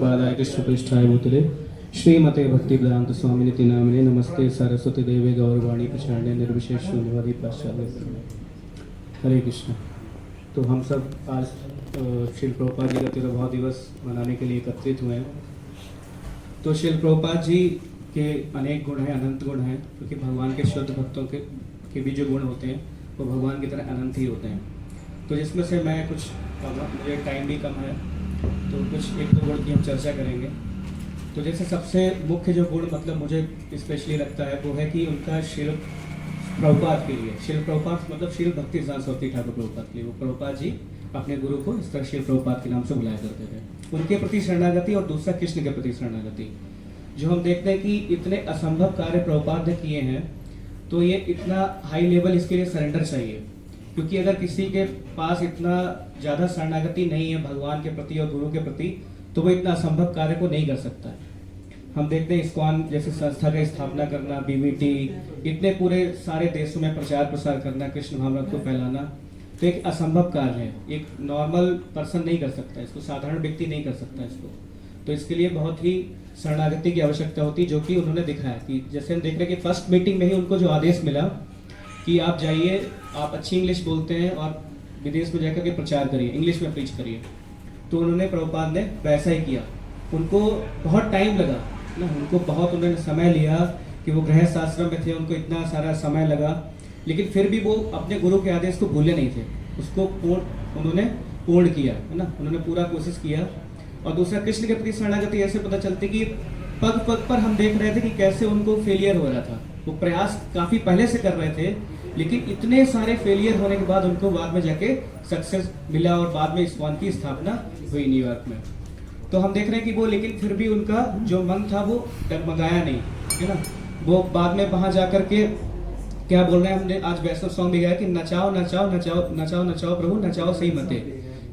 गौड़पादाय कृष्णपृष्ठाय भूतले श्रीमते भक्ति वेदांत स्वामिनिति नामिने नमस्ते सरस्वती देवे गौरवाणी प्रचारणे निर्विशेष शून्यवादी पाश्चात्य। हरे कृष्ण। तो हम सब आज श्रील प्रभुपाद जी का तिरुभाव दिवस मनाने के लिए एकत्रित हुए हैं। तो श्रील प्रभुपाद जी के अनेक गुण हैं, अनंत गुण हैं, क्योंकि भगवान के शुद्ध भक्तों के भी जो गुण होते हैं वो भगवान की तरह अनंत ही होते हैं। तो जिसमें से मैं कुछ, मुझे टाइम भी कम है तो कुछ एक दो गुण की हम चर्चा करेंगे। तो जैसे सबसे मुख्य जो गुण मतलब मुझे स्पेशली लगता है वो है कि उनका श्रील प्रभुपाद के लिए, श्रील प्रभुपाद मतलब श्रील भक्ति सरस्वती ठाकुर प्रभुपाद के लिए, वो प्रभुपाद जी अपने गुरु को इस तरह श्रील प्रभुपाद के नाम से बुलाया करते थे। उनके प्रति शरणागति और दूसरा कृष्ण के प्रति शरणागति। जो हम देखते हैं कि इतने असंभव कार्य प्रभुपाद ने किए हैं, तो ये इतना हाई लेवल इसके लिए सरेंडर चाहिए, क्योंकि अगर किसी के पास इतना ज़्यादा शरणागति नहीं है भगवान के प्रति और गुरु के प्रति, तो वो इतना असंभव कार्य को नहीं कर सकता है। हम देखते हैं इस्कॉन जैसे संस्था की स्थापना करना, बीवीटी, इतने पूरे सारे देशों में प्रचार प्रसार करना, कृष्ण भावनामृत को फैलाना, तो एक असंभव कार्य है। एक नॉर्मल पर्सन नहीं कर सकता इसको, साधारण व्यक्ति नहीं कर सकता इसको। तो इसके लिए बहुत ही शरणागति की आवश्यकता होती, जो कि उन्होंने दिखाया कि जैसे हम देख रहे हैं कि फर्स्ट मीटिंग में ही उनको जो आदेश मिला कि आप जाइए, आप अच्छी इंग्लिश बोलते हैं और विदेश में जाकर के प्रचार करिए, इंग्लिश में प्रीच करिए। तो उन्होंने प्रभुपाद ने वैसा ही किया। उनको बहुत टाइम लगा ना, उनको बहुत उन्होंने समय लिया कि वो गृहस्थ आश्रम में थे, उनको इतना सारा समय लगा, लेकिन फिर भी वो अपने गुरु के आदेश को भूले नहीं थे, उसको उन्होंने पूर्ण किया, है ना, उन्होंने पूरा कोशिश किया। और दूसरा कृष्ण के प्रति शरणागति ऐसे पता चलती कि पग पग पर हम देख रहे थे कि कैसे उनको फेलियर हो रहा था। वो प्रयास काफी पहले से कर रहे थे, लेकिन इतने सारे फेलियर होने के बाद उनको बाद में जाके सक्सेस मिला और बाद में इस्कॉन की स्थापना हुई न्यूयॉर्क में। तो हम देख रहे हैं कि वो, लेकिन फिर भी उनका जो मन था वो डगमगाया नहीं, है ना। वो बाद में वहां जाकर के क्या बोल रहे हैं, हमने आज वैष्णव सॉन्ग भी गाया कि नचाओ नचाओ नचाओ नचाओ नचाओ प्रभु नचाओ सही मते,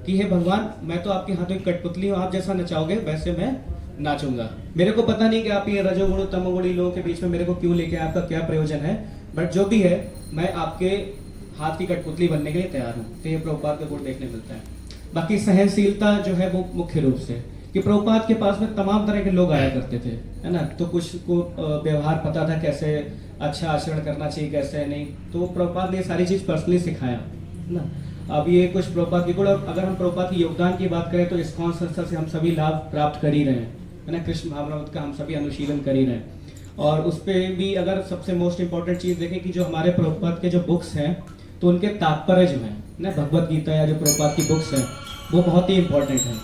कि हे भगवान मैं तो आपके हाथों की कठपुतली हूँ, आप जैसा नचाओगे वैसे मैं नाचूंगा। मेरे को पता नहीं कि आप ये रजोगुण तमोगुणी लोगों के बीच में मेरे को क्यों लेके, आपका क्या प्रयोजन है, बट जो भी है मैं आपके हाथ की कठपुतली बनने के लिए तैयार हूँ। तो ये प्रभुपाद का गुण देखने मिलता है। बाकी सहनशीलता जो है वो मुख्य रूप से कि प्रभुपाद के पास में तमाम तरह के लोग आया करते थे, है ना। तो कुछ को व्यवहार पता था कैसे अच्छा आचरण करना चाहिए, कैसे नहीं, तो प्रभुपाद ने सारी चीज पर्सनली सिखाया, है ना। अब ये कुछ प्रभुपाद के गुण। अगर हम प्रभुपाद के योगदान की बात करें तो इस्कॉन संस्था से हम सभी लाभ प्राप्त कर ही रहे हैं, है ना। कृष्ण भावनामृत का हम सभी अनुशीलन कर ही रहे हैं। और उस पर भी अगर सबसे मोस्ट इंपॉर्टेंट चीज देखें कि जो हमारे प्रभुपाद के जो बुक्स हैं, तो उनके तात्पर्य जो है ना, भगवत गीता या जो प्रभुपाद की बुक्स हैं वो बहुत ही इंपॉर्टेंट है।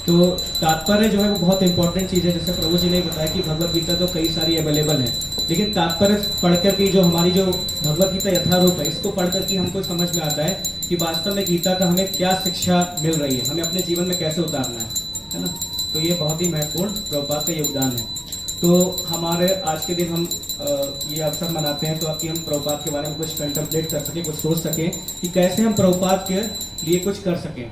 तो तात्पर्य जो है वो बहुत इंपॉर्टेंट चीज़ है। जैसे प्रभु जी ने बताया कि भगवत गीता तो कई सारी अवेलेबल है, लेकिन तात्पर्य पढ़कर की जो हमारी जो भगवत गीता यथारूप है, इसको पढ़कर की हमको समझ में आता है कि वास्तव में गीता का हमें क्या शिक्षा मिल रही है, हमें अपने जीवन में कैसे उतारना है ना। तो ये बहुत ही महत्वपूर्ण प्रभुपाद का योगदान है। तो हमारे आज के दिन हम ये अवसर मनाते हैं तो कि हम प्रभुपाद के बारे में कुछ कंटेम्पलेट कर सकें, कुछ सोच सकें कि कैसे हम प्रभुपाद के लिए कुछ कर सकें।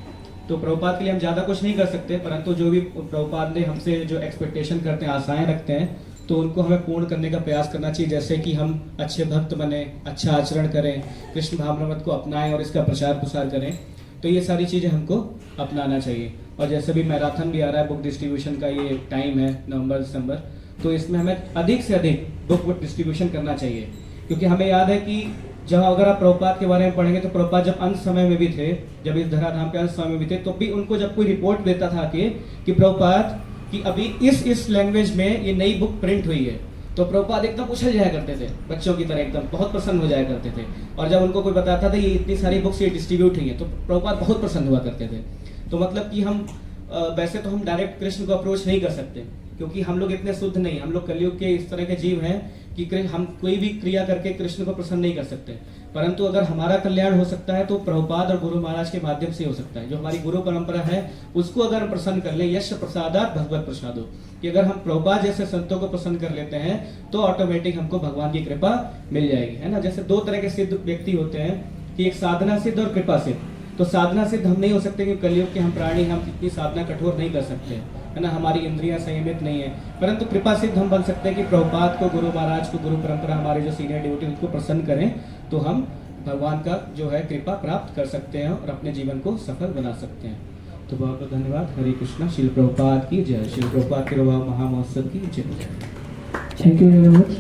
तो प्रभुपाद के लिए हम ज़्यादा कुछ नहीं कर सकते, परंतु जो भी प्रभुपाद ने हमसे जो एक्सपेक्टेशन करते हैं, आशाएं रखते हैं, तो उनको हमें पूर्ण करने का प्रयास करना चाहिए। जैसे कि हम अच्छे भक्त बने, अच्छा आचरण करें, कृष्ण भावनामृत को अपनाएं और इसका प्रचार प्रसार करें। तो ये सारी चीज़ें हमको अपनाना चाहिए। और जैसे भी मैराथन भी आ रहा है, बुक डिस्ट्रीब्यूशन का ये टाइम है नवंबर दिसंबर, तो इसमें हमें अधिक से अधिक बुक डिस्ट्रीब्यूशन करना चाहिए, क्योंकि हमें याद है कि जब अगर आप प्रभुपाद के बारे में पढ़ेंगे तो प्रभुपाद जब अंत समय में भी थे, जब इस धराधाम के अंत समय में भी थे, तो भी उनको जब कोई रिपोर्ट देता था कि प्रभुपाद की अभी इस लैंग्वेज में ये नई बुक प्रिंट हुई है, तो प्रभुपाद एकदम उछल जाया करते थे, बच्चों की तरह एकदम बहुत प्रसन्न हो जाया करते थे। और जब उनको कोई बताता था ये इतनी सारी बुक्स ये डिस्ट्रीब्यूट हुई है, तो प्रभुपाद बहुत प्रसन्न हुआ करते थे। तो मतलब कि हम वैसे तो हम डायरेक्ट कृष्ण को अप्रोच नहीं कर सकते, क्योंकि हम लोग इतने शुद्ध नहीं, हम लोग कलयुग के इस तरह के जीव हैं कि हम कोई भी क्रिया करके कृष्ण को प्रसन्न नहीं कर सकते। परंतु अगर हमारा कल्याण हो सकता है तो प्रभुपाद और गुरु महाराज के माध्यम से हो सकता है। जो हमारी गुरु परंपरा है उसको अगर हम प्रसन्न कर ले, यश प्रसादात भगवत प्रसादो, कि अगर हम प्रभुपाद जैसे संतों को प्रसन्न कर लेते हैं तो ऑटोमेटिक हमको भगवान की कृपा मिल जाएगी, है ना। जैसे दो तरह के सिद्ध व्यक्ति होते हैं कि एक साधना सिद्ध और कृपा सिद्ध। तो साधना सिद्ध हम नहीं हो सकते क्योंकि कलयुग के हम प्राणी, हम इतनी साधना कठोर नहीं कर सकते, है ना, हमारी इंद्रियां संयमित नहीं है। परंतु कृपा सिद्ध हम बन सकते हैं कि प्रभुपाद को, गुरु महाराज को, गुरु परंपरा, हमारे जो सीनियर डिवोटी उनको प्रसन्न करें, तो हम भगवान का जो है कृपा प्राप्त कर सकते हैं और अपने जीवन को सफल बना सकते हैं। तो बहुत बहुत धन्यवाद। हरे कृष्णा। शिल प्रभुपाद की जय। शिल प्रभुपाद के महामहोत्सव की जय। Thank you very much.